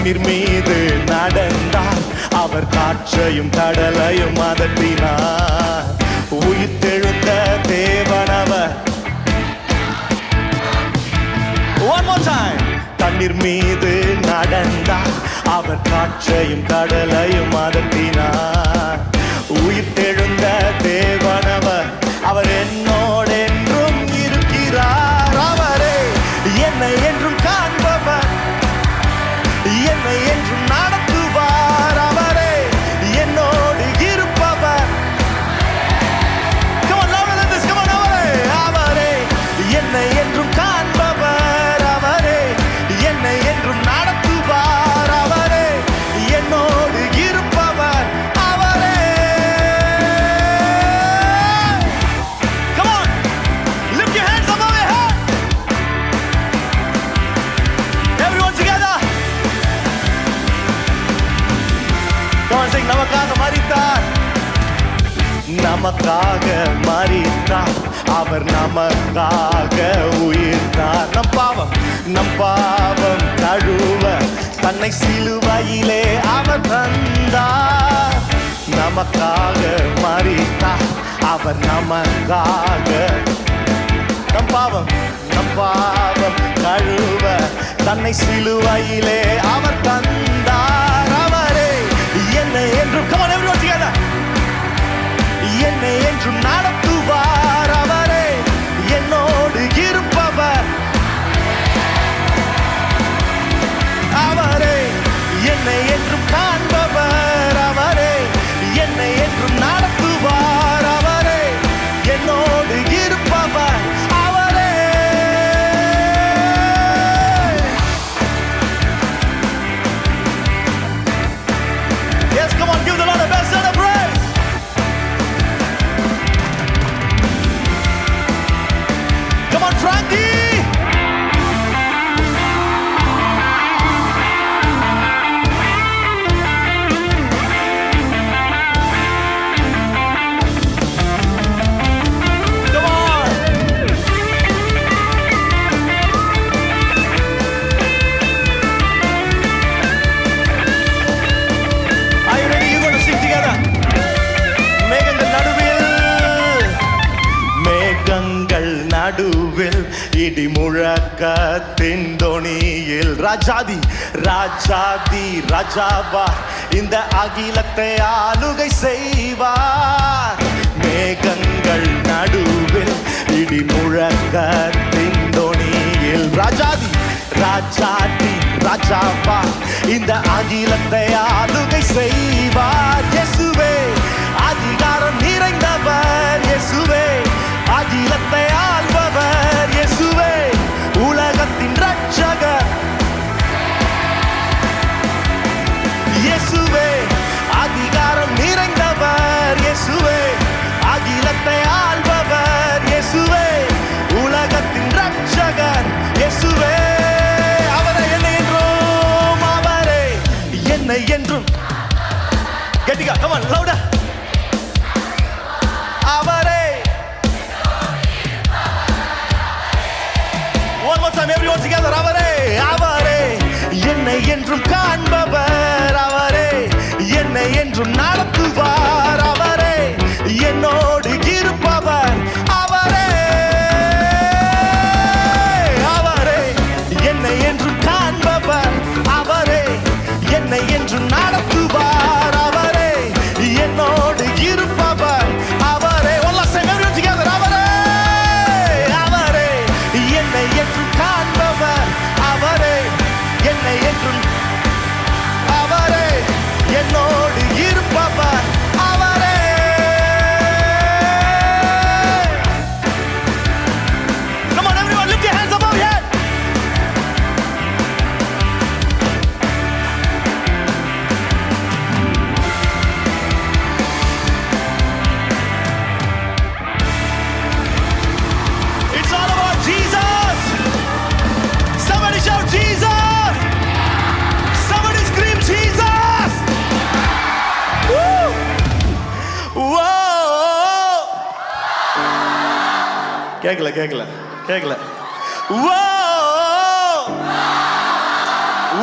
தண்ணீர் மீது நடந்தார், அவர் காற்றையும் கடலையும் அதட்டினார். உயிர்த்தெழுந்த தேவனவர். One more time. தண்ணீர் மீது நடந்தார், அவர் காற்றையும் கடலையும் அதட்டினார். உயிர்த்தெழுந்த தேவனவர், அவர் என்னோடு என்றும் இருக்கிறார். அவரே என்னை என்றும் காண்பவர், என்னை என்றும் நடத்துவார். அவரே என்னோடு இருப்பவர். Come on, louder than this. Come on, அவரே என்னை என்றும் காண்பவர். அவரே என்னை என்றும் நடத்துவார். அவரே என்னோடு இருப்பவர். அவரே. Come on, lift your hands above your head. Everyone together. Come on, sing. நமக்காக மரித்தார், நமக்காக மரித்தார், அவர் நமக்காக உயிர்த்தார். நம் பாவம் கழுவ தன்னை சிலுவையிலே அவர் தந்தார். நமக்காக மரித்தார், அவர் நமக்காக. நம் பாவம் கழுவ தன்னை சிலுவையிலே அவர் தந்தார். அவரே என்னை என்றும், come on everyone together, என்னை என்றும் நடத்துவார். அவரே என்னோடு இருப்பவர். அவரே என்னை என்றும் காண்பவர். அவரே என்னை என்றும் நடத்துவார். அவரே என்னோடு இருப்பவர். அவரே. Yes, come on, give the Lord the best set of praise. Come on, Frankie. Come on. Are you ready? You're going to sing together. மேகங்கள் நடுவில் இடி முழக்கத்தின் தொனியில் ராஜாதி ராஜாவா இந்த அகிலத்தை ஆளுகை செய்வார். மேகங்கள் நடுவில் இடி முழக்கத்தின் தொனியில் ராஜாதி ராஜாவா இந்த அகிலத்தை ஆளுகை செய்வார். இயேசுவே அதிகாரம் நிறைந்தவர். இயேசுவே அகிலத்தை ஆள்பவர். இயேசுவே உலகத்தின் ரட்சகர். இயேசுவே அதிகாரம் நிறைந்தவர். இயேசுவே அகிலத்தை ஆள்பவர். இயேசுவே உலகத்தின் ரட்சகர். இயேசுவே அவரே என்னை என்றும். அவரே என்னை என்றும். கெட்டிகா, come on, louder. அவரே. One more time, everyone together. அவரே என்னை என்றும் காண்பவர். அவரே என்னை என்றும் நடத்துவார். அவரே என்னோடு இருப்பவர். அவரே என்னை என்றும் காண்பவர். அவரே என்னை என்றும் நடத்துவார். அவரே என்னோடு இருப்பவர். அவரே. One last time, everyone together. அவரே என்னை என்றும் காண்பவர். அவரே என்னை என்றும். அவரே என்னோடு இருப்பவர். அவரே. Come on everyone, lift your hands above your head. It's all about Jesus. Somebody shout Jesus. Somebody scream Jesus. Woo. Whoa. கேக்கல. Whoa.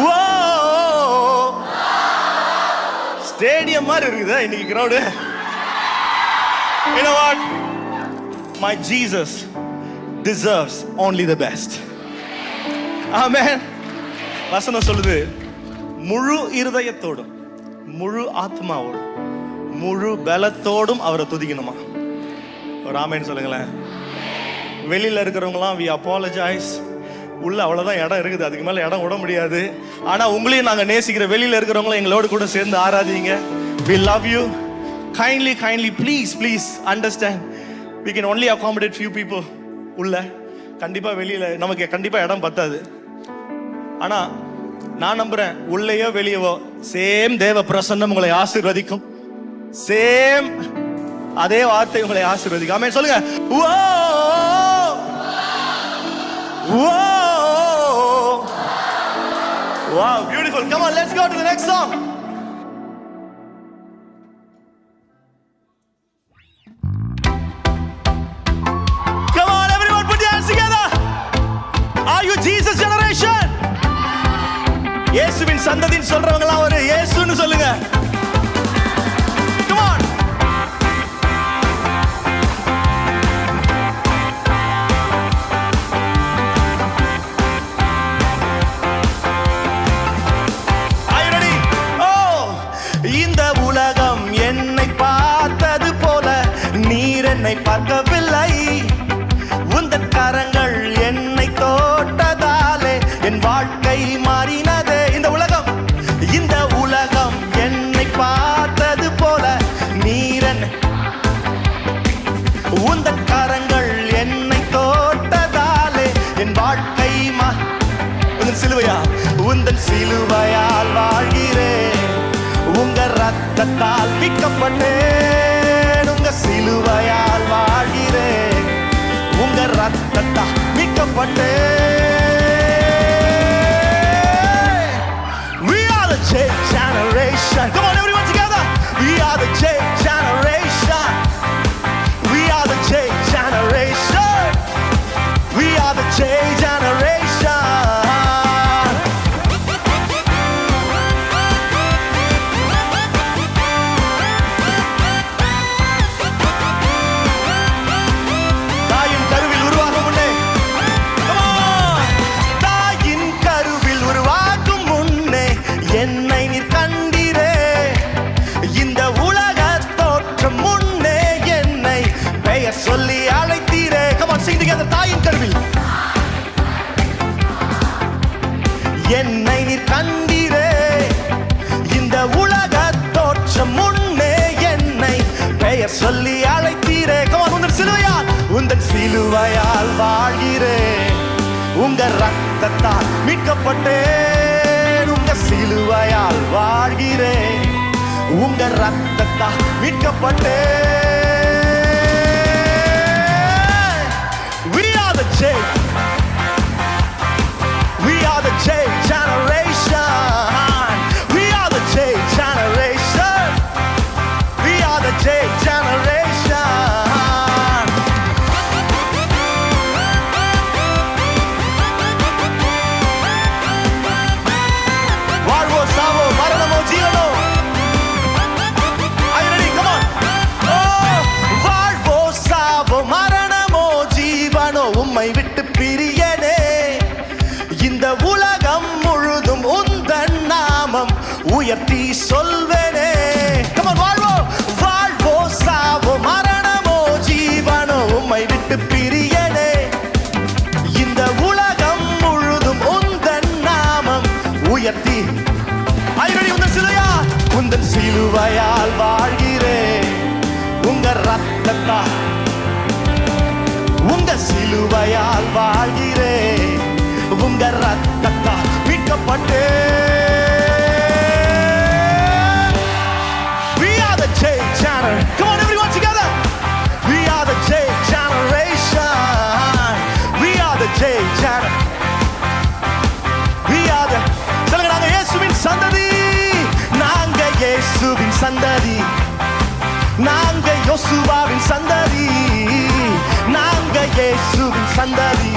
Whoa. மாதிரி இருக்குது இன்னைக்கு crowd. You know what? My Jesus deserves only the best. Amen. வசனம் சொல்லுது, முழு இருதயத்தோடும் முழு ஆத்மாவோடும் முழு பலத்தோடும் அவரை துதிக்கணுமா. ஒரு ஆமென் சொல்லுங்களேன். வெளியில இருக்கிறவங்களாம் we apologize, உள்ள அவ்வளவுதான் இடம் இருக்குது, அதுக்கு மேல இடம் விட முடியாது. ஆனா உங்களையும் நாங்க நேசிக்கிற வெளியில இருக்கிறவங்களும் எங்களோட கூட சேர்ந்து ஆராதிங்க. We love you. Kindly please understand, we can only accommodate few people. உள்ள கண்டிப்பா வெளியில நமக்கு கண்டிப்பா இடம் பத்தாது. ஆனா நான் நம்புறேன், உள்ளேயோ வெளியவோ சேம் தேவ பிரசன்னம் உங்களை ஆசீர்வதிக்கும். சேம் அதே வார்த்தை உங்களை ஆசீர்வதிக்கும். ஆமென் சொல்லுங்க. Wow, beautiful. Come on, let's go to the next song. Come on, everyone, put your hands together. Are you Jesus generation? இயேசுவின் சந்ததின்னு சொல்றவங்கலாம் ஒரு இயேசுன்னு சொல்லுங்க. Come on. Are you ready? Oh, இந்த உலகம் என்னை பார்த்தது போல நீர் என்னை பார்க்கவில்லை. உந்தன் கரங்கள் என்னை தோட்டதாலே என் வாழ்க்கை மாறினதே. இந்த உலகம் என்னை பார்த்தது போல நீரன் உந்தன் கரங்கள் என்னை தோட்டதாலே என் வாழ்க்கை உந்தன் சிலுவையால் வாழ்கிறேன். உங்க ரத்தத்தால் மீட்கப்பட்டேன். உங்க சிலுவையால் வாழ்கிறேன். உங்க ரத்தத்தால் மீட்கப்பட்டேன். Change generation. Come on, everyone together. We are the change generation. We are the change generation. We are the change generation. தாயின் கருவில் உருவாகும் முன்னே, come on, தாயின் கருவில் உருவாகும் முன்னே என்னை நீர் கண்டீரே. இந்த உலக தோற்றம் முன்னே என்னை பெயர் சொல்லி அழைத்தீரே. Come on, sing together. தாயின் கருவில் என்னை நீர் கண்டீரே. இந்த உலக தோற்றம் முன்னே என்னை பெயர் சொல்லி அழைத்தீரே. Come on, உந்தன் சிலுவையால் வாழ்கிறேன். உங்க ரத்தத்தால் மீட்கப்பட்டேன். உங்க சிலுவையால் வாழ்கிறேன். உங்க ரத்தத்தால் மீட்கப்பட்டேன். We are the change. We are the change generation. We are the change generation. We are the change generation. உம்மை விட்டு பிரியனே. இந்த உலகம் முழுதும் உந்தன் நாமம் உயர்த்தி சொல்வேனே. Come on, வாழ்வோ சாவோ மரணமோ ஜீவனோ உம்மை விட்டு பிரியனே. இந்த உலகம் முழுதும் உந்தன் நாமம் உயர்த்தி. உந்தன் சிலுவையால் வாழ்கிறேன். உங்க ரத்தத்தால் உங்க சிலுவையால் வாழ்கிறேன். உங்க ரத்தத்தால் மீட்கப்பட்டேன். We are the change generation. Come on, everyone together. We are the change generation. We are the change generation. We are the. சொல்லுங்க, நாங்க இயேசுவின் சந்ததி. நாங்க இயேசுவின் சந்ததி. நாங்க யோசுவாவின் சந்ததி. நாங்க இயேசுவின் சந்ததி.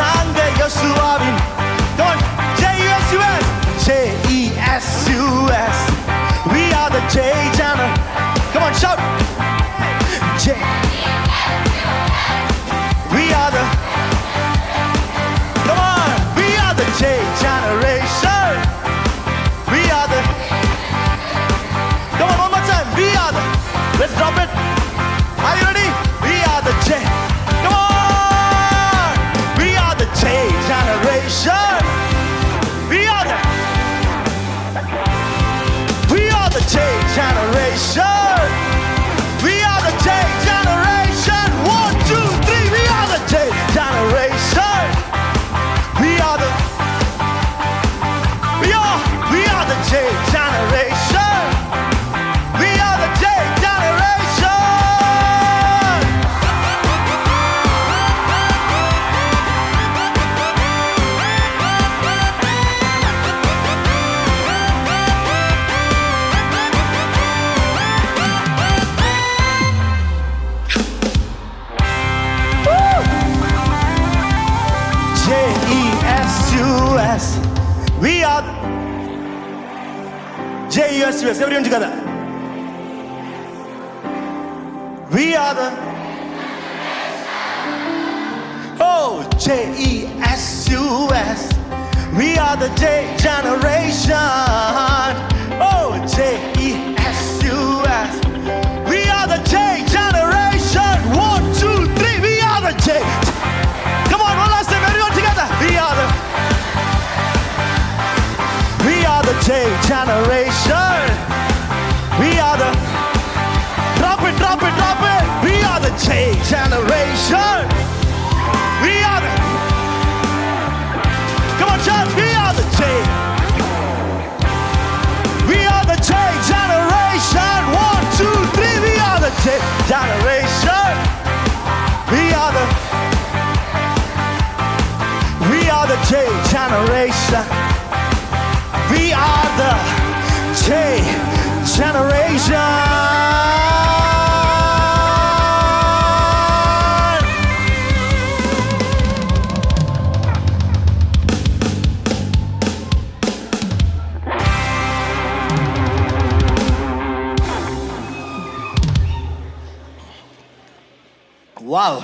நாங்க யோசுவாவின். J-E-S-U-S. J-E-S-U-S. We are the J Generation. Come on, shout. J. We are the. Come on, we are the J Generation. We are the. Come on, one more time. We are the. Let's drop it. Are you ready? We are the J. Come on. We are the J Generation. We are the. We are the J Generation. We are the J Generation. 1, 2, 3. We are the J Generation. We are the. We are the J Generation. We are the J Generation. J-E-S-U-S. We are J-E-S-U-S. Everyone together. We are the. Oh, J-E-S-U-S. We are the J Generation. Oh, J-E-S-U-S. We are the J Generation. 1, 2, 3. We are the J. Come on, one last time, everyone together. We are the. We are the J Generation. We are the. Drop it, drop it, drop it. We are the J Generation. We are the. Come on, church. We are the J. We are the J Generation. 1, 2, 3. We are the J Generation. We are the. We are the J Generation. We are the J Generation. Wow,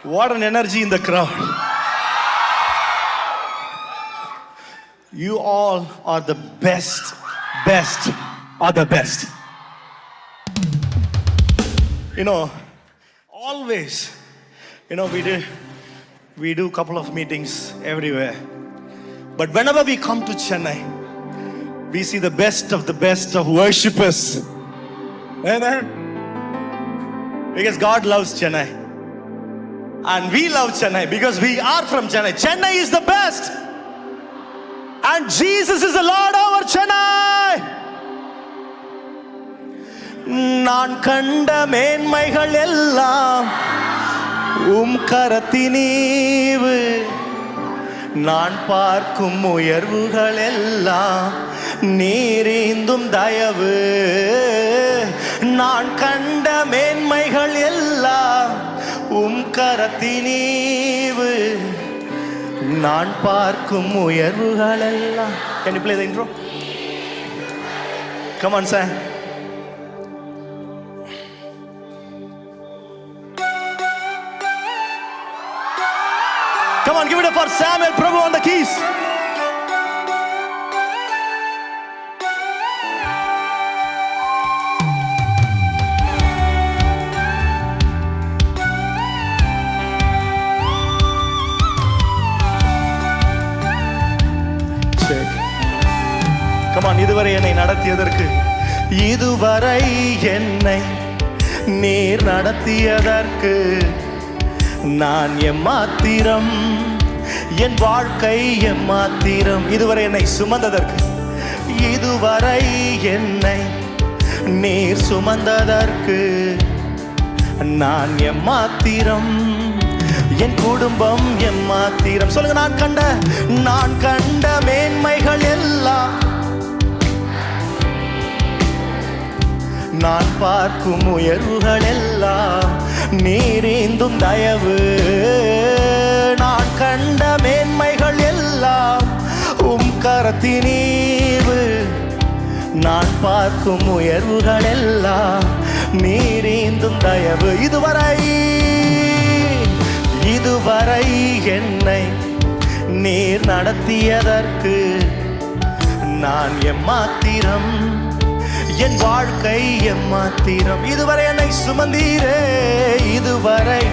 what an energy in the crowd. You all are the best are the best. You know, always, you know, we do a couple of meetings everywhere. But whenever we come to Chennai, we see the best of worshipers. Amen. Because God loves Chennai. And we love Chennai because we are from Chennai. Chennai is the best. And Jesus is the Lord over Chennai. நான் கண்ட மேன்மைகள் எல்லாம் கரத்தினீவு. நான் பார்க்கும் உயர்வுகள் எல்லாம் நீரீந்தும் தயவு. நான் கண்ட மேன்மைகள் எல்லாம் கரத்தினீவு. நான் பார்க்கும் உயர்வுகள் எல்லாம். Can you play the intro? Come on, sir. Come on, give it up for Samuel Prabhu on the keys. Come on, இதுவரை என்னை நடத்தியதற்கு, இதுவரை என்னை நீர் நடத்தியதற்கு நான் எம்மாத்திரம், என் வாழ்க்கை எம்மாத்திரம். இதுவரை என்னை சுமந்ததற்கு, இதுவரை என்னை நீர் சுமந்ததற்கு நான் எம்மாத்திரம், என் குடும்பம் எம்மாத்திரம். சொல்லுங்க, நான் கண்ட மேன்மைகள் எல்லாம், நான் பார்க்கும் உயர்வுகள் எல்லாம் நீரீந்தும் தயவு. நான் கண்ட மேன்மைகள் எல்லாம் கரத்தினீவு. நான் பார்க்கும் உயர்வுகள் எல்லாம் நீரீந்தும் தயவு. இதுவரை என்னை நீர் நடத்தியதற்கு நான் எம்மாத்திரம், என் வாழ்க்கை எம்மாத்திரம். இதுவரை என்னை சுமந்தீரே, இதுவரை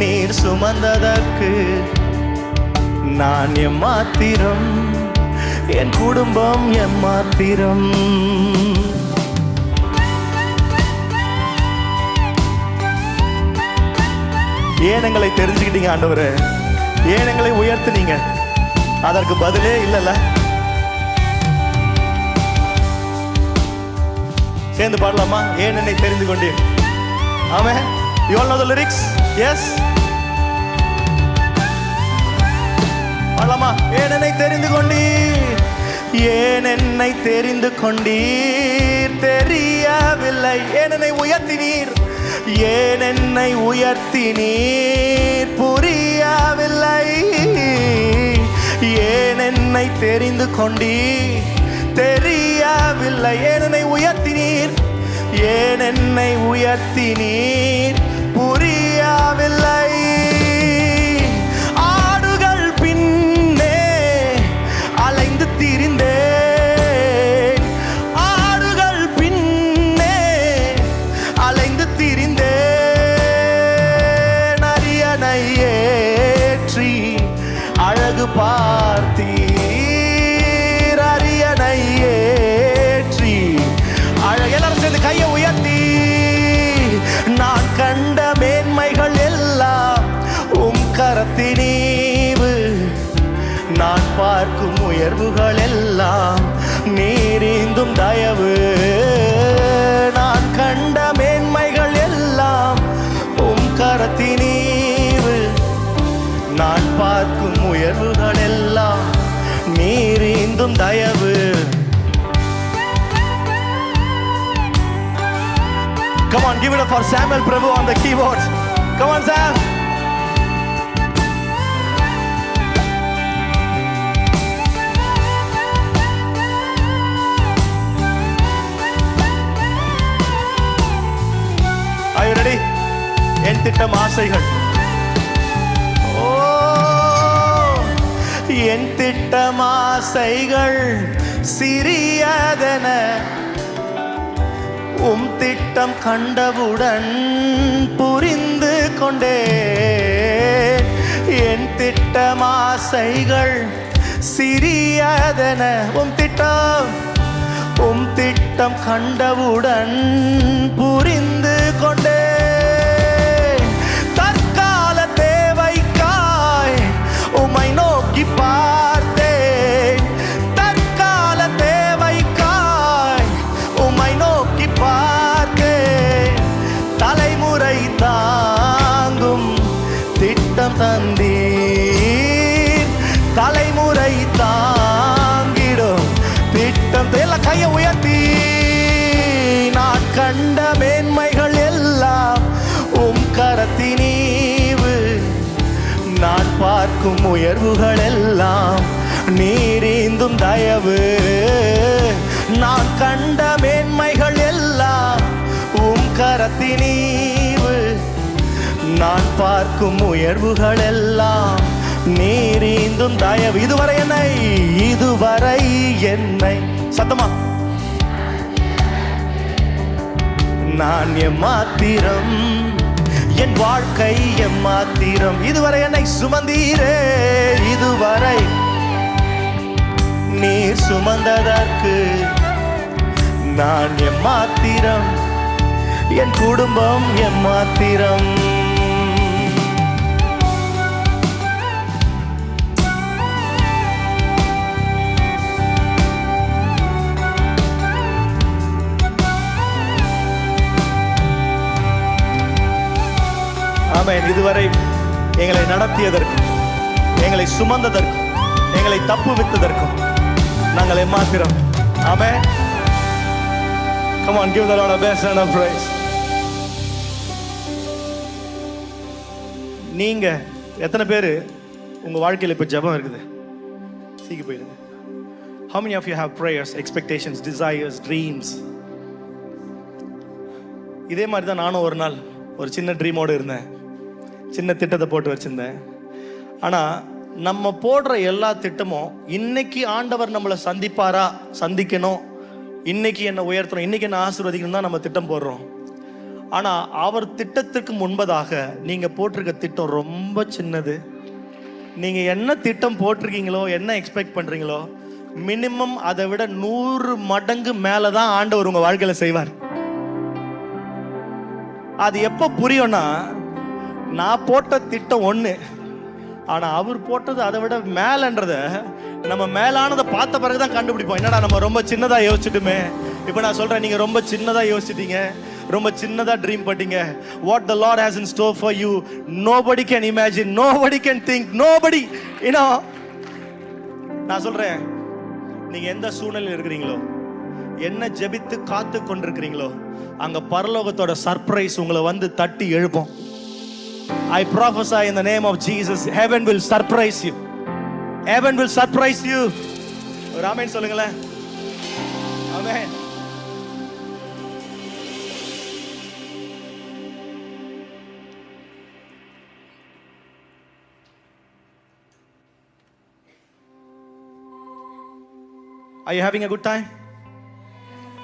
நீர் சுமந்ததற்கு நான் எம்மாத்திரம், என் குடும்பம் எம்மாத்திரம். ஏன் எங்களை தெரிஞ்சுக்கிட்டீங்க ஆண்டவரே? ஏன் எங்களை உயர்த்தினீங்க? அதற்கு பதிலே இல்லைல்ல. சேர்ந்து பாடலாமா? ஏன் என்னை தெரிந்து கொண்டீர்? ஆமென். You all know the lyrics? Yes. பாடலாமா? ஏன் என்னை தெரிந்து கொண்டீர், ஏன் என்னை தெரிந்து கொண்டீர் தெரியவில்லை. ஏன் என்னை உயர்த்தினீர், ஏன் என்னை உயர்த்தினீர் புரியவில்லை. ஏன் என்னை தெரிந்து கொண்டீர் தெரியவில்லை. ஏன் என்னை உயர்த்தினீர், ஏன் என்னை உயர்த்தினீர் புரியவில்லை. ஆடுகள் பின்னே அலைந்து திரிந்தேன், ஆடுகள் பின்னே அலைந்து திரிந்தேன். அரியணை ஏற்றி அழகு பார்த்தீர், அரியணை ஏற்றி அழகு. எல்லாரும் சேர்ந்து கையை உயர்த்தி, நான் கண்ட மேன்மைகள் எல்லாம் உம் கரத்தினீவு, நான் பார்க்கும் உயர்வுகள் எல்லாம் நீரீந்தும் தயவு. நான் கண்ட மேன்மைகள் எல்லாம் உம் கரத்தினீவு, நான் பார்க்கும் உயர்வுகள் எல்லாம் நீரீந்தும் தயவு. Come on, give it up for Samuel Prabhu on the keyboards. Come on, Sam. Are you ready? என் திட்டம் ஆசைகள். என் திட்டம் ஆசைகள் சிறியதென உம் திட்டம் கண்டவுடன் புரிந்து கொண்டே. என் திட்டம் ஆசைகள் சிறியதென உம் திட்டம் கண்டவுடன் புரிந்து கொண்டே. தற்கால தேவைக்காய் உம்மை நோக்கி பார்த்தேன், தற்கால தேவைக்காய் உம்மை நோக்கி பார்த்தேன். தலைமுறை தாங்கும் திட்டம் தந்தீர், தலைமுறை தாங்கிடும் திட்டம். எல்லாம் கையை உயர்த்தி, நான் கண்ட மேன்மைகள் எல்லாம் உம் கரத்தினீவு, நான் பார்க்கும் உயர்வுகள் எல்லாம் நீரீந்தும் தயவு. நான் கண்ட மேன்மைகள் எல்லாம் உம் கரத்தினீவு, நான் பார்க்கும் உயர்வுகள் எல்லாம் நீரீந்தும் தயவு. இதுவரை என்னை சத்தமா, நான் எம்மாத்திரம், என் வாழ்க்கை எம்மாத்திரம். இதுவரை என்னை சுமந்தீரே, இதுவரை நீர் சுமந்ததற்கு நான் எம்மாத்திரம், என் குடும்பம் எம்மாத்திரம். ஆமென். இதுவரை எங்களை நடத்தியதற்கும், எங்களை சுமந்ததற்கும், எங்களை தப்புவித்ததற்கும் நாங்கள் எம்மாத்திரம். ஆமென். Come on, give the Lord a best and a praise. நீங்க எத்தனை பேர் உங்க வாழ்க்கையில் இப்ப ஜெபம் இருக்குது? சீக்கிரம் போயிடுங்க. How many of you have prayers, expectations, desires, dreams? இதே மாதிரி தான் நானும் ஒரு நாள் ஒரு சின்ன ட்ரீமோடு இருந்தேன், சின்ன திட்டத்தை போட்டு வச்சுருந்தேன். ஆனால் நம்ம போடுற எல்லா திட்டமும் இன்னைக்கு ஆண்டவர் நம்மளை சந்திப்பாரா, சந்திக்கணும், இன்னைக்கு என்ன உயர்த்தணும், இன்னைக்கு என்ன ஆசீர்வதிக்கணும் தான் நம்ம திட்டம் போடுறோம். ஆனால் அவர் திட்டத்துக்கு முன்பதாக நீங்கள் போட்டிருக்க திட்டம் ரொம்ப சின்னது. நீங்கள் என்ன திட்டம் போட்டிருக்கீங்களோ, என்ன எக்ஸ்பெக்ட் பண்ணுறீங்களோ, மினிமம் அதை விட 100 மடங்கு மேலே தான் ஆண்டவர் உங்கள் வாழ்க்கையில் செய்வார். அது எப்போ புரியும்னா, நான் போட்ட திட்டம் ஒன்று, ஆனால் அவர் போட்டது அதை விட மேலன்றத நம்ம மேலானதை பார்த்த பிறகு தான் கண்டுபிடிப்போம். என்னடா நம்ம ரொம்ப சின்னதாக யோசிச்சுட்டுமே. இப்போ நான் சொல்கிறேன், நீங்கள் ரொம்ப சின்னதாக யோசிச்சிட்டீங்க, ரொம்ப சின்னதாக ட்ரீம் பண்ணிட்டீங்க. What the Lord has in store for you, nobody can imagine, nobody can think, nobody, you know. நான் சொல்கிறேன், நீங்கள் எந்த சூழ்நிலையில் இருக்கிறீங்களோ, என்ன ஜெபித்து காத்து கொண்டிருக்கிறீங்களோ, அங்கே பரலோகத்தோட சர்ப்ரைஸ் உங்களை வந்து தட்டி எழுப்போம். I prophesy in the name of Jesus, heaven will surprise you. Heaven will surprise you. ஒரு ஆமென் சொல்லுங்களேன். ஆமென். Are you having a good time?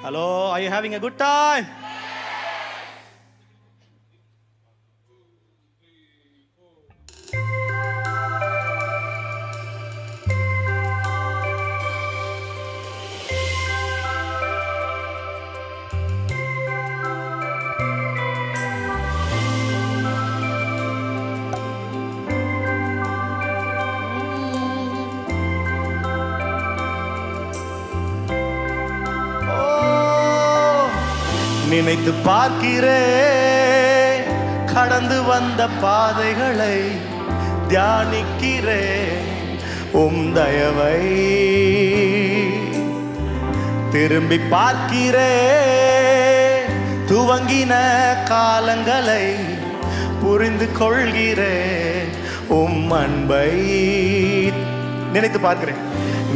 Hello, are you having a good time? நினைத்து பார்க்கிறேன், கடந்து வந்த பாதைகளை தியானிக்கிறேன், உம் தயவை திரும்பி பார்க்கிறேன், துவங்கின காலங்களை புரிந்து கொள்கிறேன், உம் அன்பை நினைத்து பார்க்கிறேன்,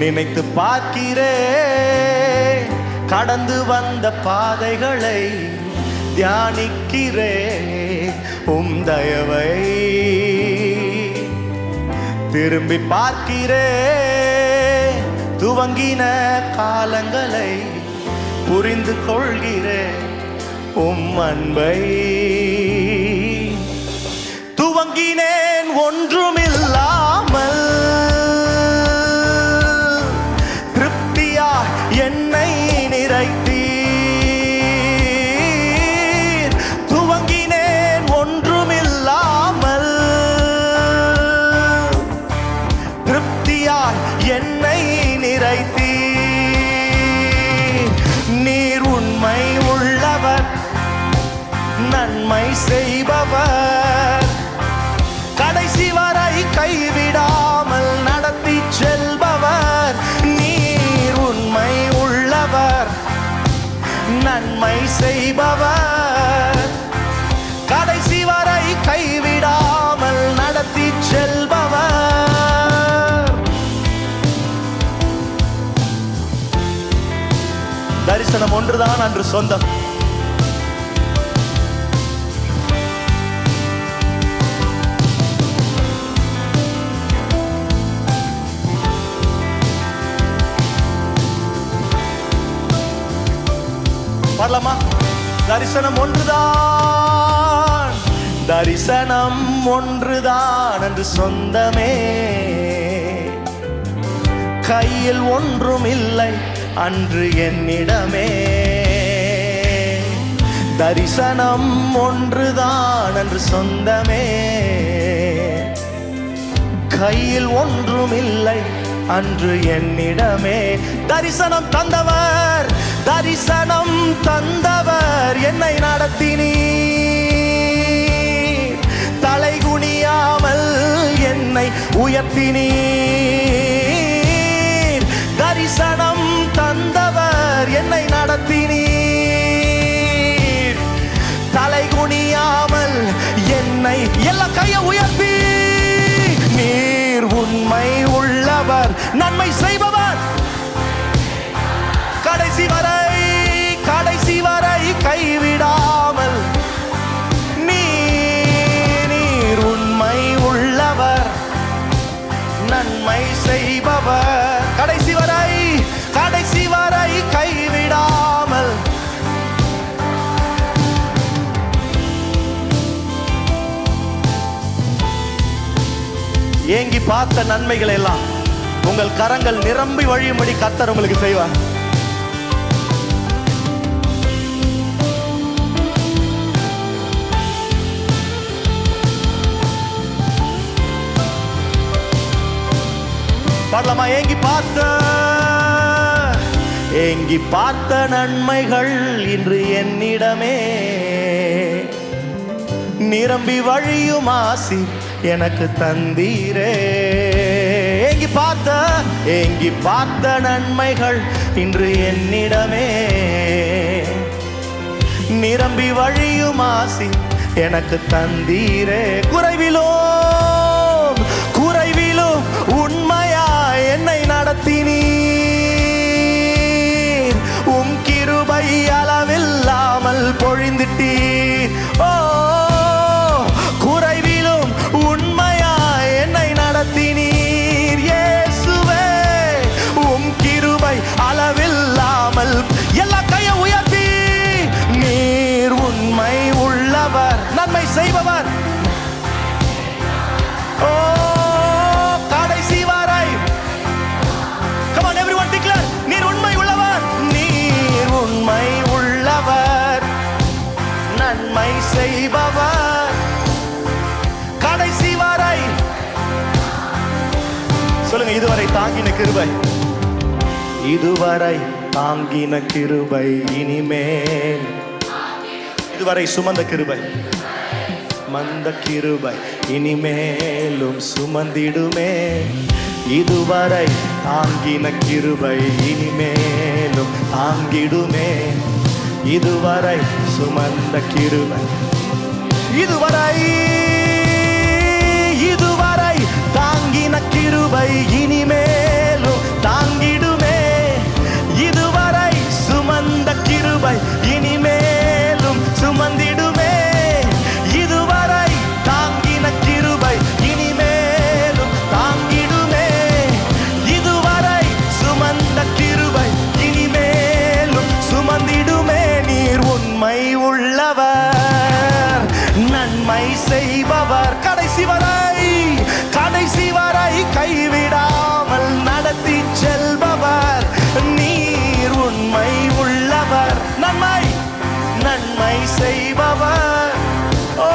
நினைத்து பார்க்கிறேன், கடந்து வந்த பாதைகளை தியானிக்கிறேன், உம் தயவை திரும்பி பார்க்கிறேன், துவங்கின காலங்களை புரிந்து கொள்கிறேன், உம் அன்பை துவங்கினேன் ஒன்றுமில்லாமல், திருப்தியா என்னை நிறைத்தீர், துவங்கினேன் ஒன்றுமில்லாமல், திருப்தியாய் என்னை நிறைத்தீர், நீர் உண்மை உள்ளவர், நன்மை செய்பவர், கடைசி வரை கைவிடாமல் நடத்தி செல்பவர், நீர் உண்மை உள்ளவர், நன்மை செய்பவர், கடைசி வரை கைவிடாமல் நடத்தி செல்பவர். தரிசனம் ஒன்றுதான் அன்று சொந்தம். வரலாமா? தரிசனம் ஒன்றுதான், தரிசனம் ஒன்றுதான் என்று சொந்தமே, கையில் ஒன்றும் இல்லை அன்று என்னிடமே, தரிசனம் ஒன்றுதான் என்று சொந்தமே, கையில் ஒன்றும் இல்லை அன்று என்னிடமே, தரிசனம் தந்தவர், தரிசனம் தந்தவர், என்னை நடத்தினீர், தலை குனியாமல் என்னை உயர்த்தினீர், தரிசனம் தந்தவர், என்னை நடத்தினீர், தலை குனியாமல் என்னை, எல்லா கையை உயர்த்தி, நீர் உண்மை உள்ளவர், நன்மை செய்பவர், ஏங்கி பார்த்த நன்மைகளை எல்லாம் உங்கள் கரங்கள் நிரம்பி வழியும்படி கர்த்தர் உங்களுக்கு செய்வார். பாடலாமா? ஏங்கி பார்த்த நன்மைகள் இன்று என்னிடமே நிரம்பி வழியும் ஆசி எனக்கு தந்தீரே. ஏங்கி பார்த்த நன்மைகள் இன்று என்னிடமே நிரம்பி வழியும் ஆசி எனக்கு தந்தீரே. குறைவிலும் உண்மையா என்னை நடத்தினீர். உம் கிருபை அளவில்லாமல் பொழிந்திட்டீர். ஓ, குறைவிலும் உண்மையா என்னை நடத்தினீர். இயேசுவே, உம் கிருபை அளவில்லாமல். எல்லா கையை உயர்த்தி, நீர் உண்மை உள்ளவர், நன்மை செய்பவர். ஓ, கடைசி வரை. Come on everyone, declare, நீர் உண்மை உள்ளவர். நீர் உண்மை உள்ளவர், நன்மை செய்பவர். கடைசி வரை சொல்லுங்க. இதுவரை தாங்கின கிருபை, இதுவரை தாங்கின கிருபை இனிமேல். இதுவரை சுமந்த கிருபை, மந்த கிருபை இனிமேலும் சுமந்திடுமே. இதுவரை தாங்கின கிருபை இனிமேலும் தாங்கிடுமே. இதுவரை சுமந்த கிருபை, இதுவரை தாங்கின கிருபை இனிமேலும் தாங்கிடுமே. இதுவரை சுமந்த கிருபை இனிமேலும் சுமந்திடுமே. இதுவரை தாங்கின கிருபை இனிமேலும் தாங்கிடுமே. இதுவரை சுமந்த கிருபை இனிமேலும் சுமந்திடுமே. நீர் உண்மை உள்ளவர், நன்மை செய்பவர். கடைசி வரை கைவிடாமல் நடத்தி செல்பவர். நீர் உண்மை உள்ளவர், நன்மை செய்பவர். ஓ,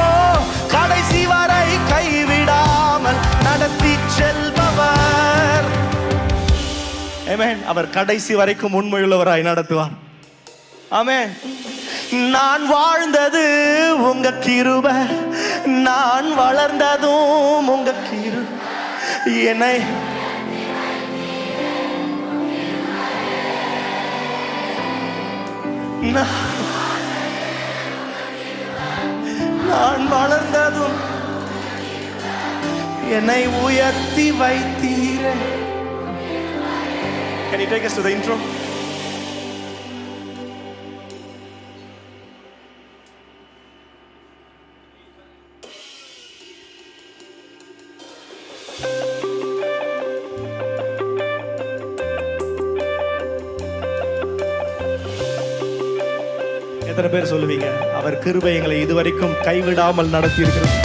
கடைசி வரை கைவிடாமல் நடத்தி செல்பவர். ஆமென். அவர் கடைசி வரைக்கும் உண்மையுள்ளவராய் நடத்துவார். ஆமென். நான் வாழ்ந்தது உங்க கிருபை, நான் வளர்ந்ததும் உங்க கிருபை. என்னை நான் வளர்ந்ததும் என்னை உயர்த்தி வைத்தீரே. Can you take us to the intro? எத்தனை பேர் சொல்லுவீங்க, அவர் கிருபை எங்களை இதுவரைக்கும் கைவிடாமல் நடத்தி இருக்கிறது?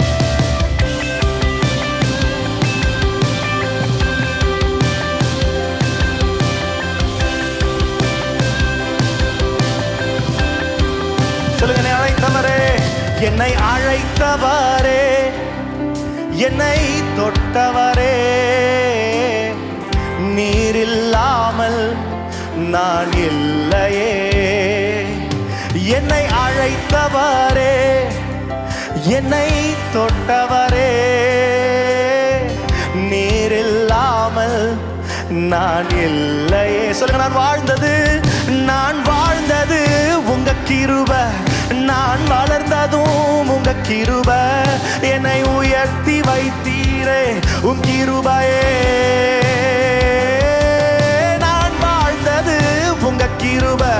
சொல்லுங்க. என்னை அழைத்தவரே, என்னை தொட்டவரே, நீரில்லாமல் நான் இல்லையே. என்னை அழைத்தவரே, என்னை தொட்டவரே, நீரில்லாமல் நான் இல்லையே. சொல்லுங்க. நான் வாழ்ந்தது உங்க கிருபை, நான் வளர்ந்ததும் உங்க கிருபை. என்னை உயர்த்தி வைத்தீரே உம் கிருபையே. நான் வாழ்ந்தது உங்க கிருபை,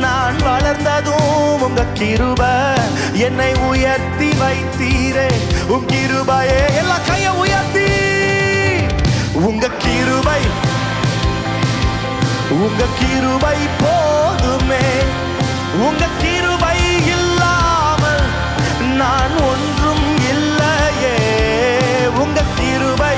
நான் வளர்ந்ததும் உங்க கிருபை. என்னை உயர்த்தி வைத்தீரே உம் கிருபையே. எல்லா கையை உயர்த்தி, உங்க கிருபை போதுமே. உங்க கிருபை இல்லாமல் நான் ஒன்றும் இல்லையே. உங்க கிருபை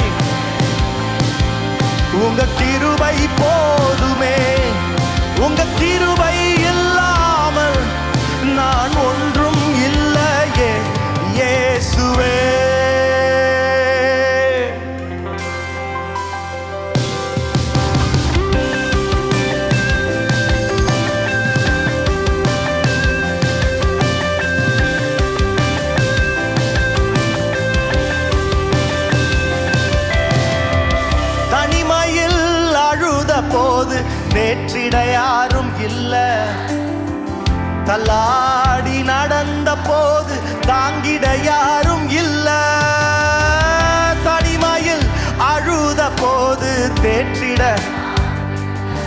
ஒன்றும் இல்லையே இயேசுவே. தனிமையில் அழுத போது தேற்றிட யாரும் இல்ல, தள்ளாடி நடந்த போது தாங்கிட யாரும் இல்ல. தனிமையில் அழுத போது தேற்றிட,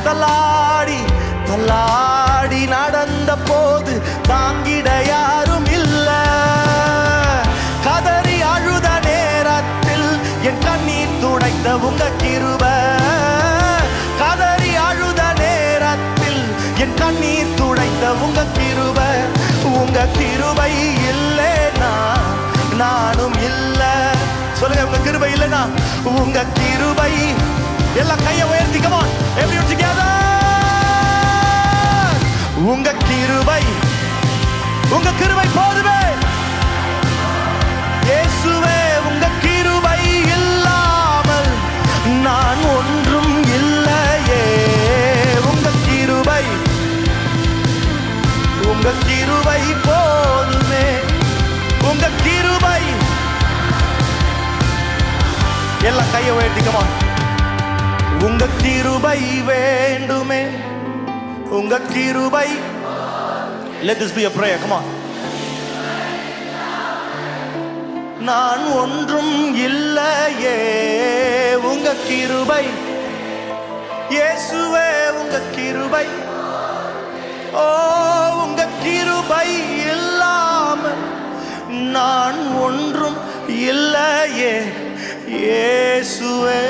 தள்ளாடி தள்ளாடி நடந்த போது தாங்கிட யாரும் இல்ல. கதறி அழுத நேரத்தில் என் கண்ணீர் துடைத்த உங்க கிருபை, கதறி அழுத நேரத்தில் என் கண்ணீர் துடைத்த உங்க கிருபை. உங்க கிருபை இல்லைனா நானும் இல்ல. சொல்லுங்க, உங்க கிருபை இல்லைனா. உங்க கிருபை, எல்லாம் கையை உயர்த்தி, come on everyone together. உங்க கிருபை, உங்க கிருபை போதுமே இயேசுவே. உங்க கிருபை இல்லாமல் நான் ஒன்றும் இல்லையே. உங்க கிருபை, உங்க கிருபை போதுமே. உங்க கிருபை, எல்லாம் கையை உயர்த்திக்கமா. உங்க கிருபை வேண்டுமே, உங்க கிருபை. Let this be a prayer, come on. நான் ஒன்றும் இல்லையே உங்க கிருபை இயேசுவே. உங்க கிருபை, ஓ உங்க கிருபை இல்லாமல் நான் ஒன்றும் இல்லையே இயேசுவே.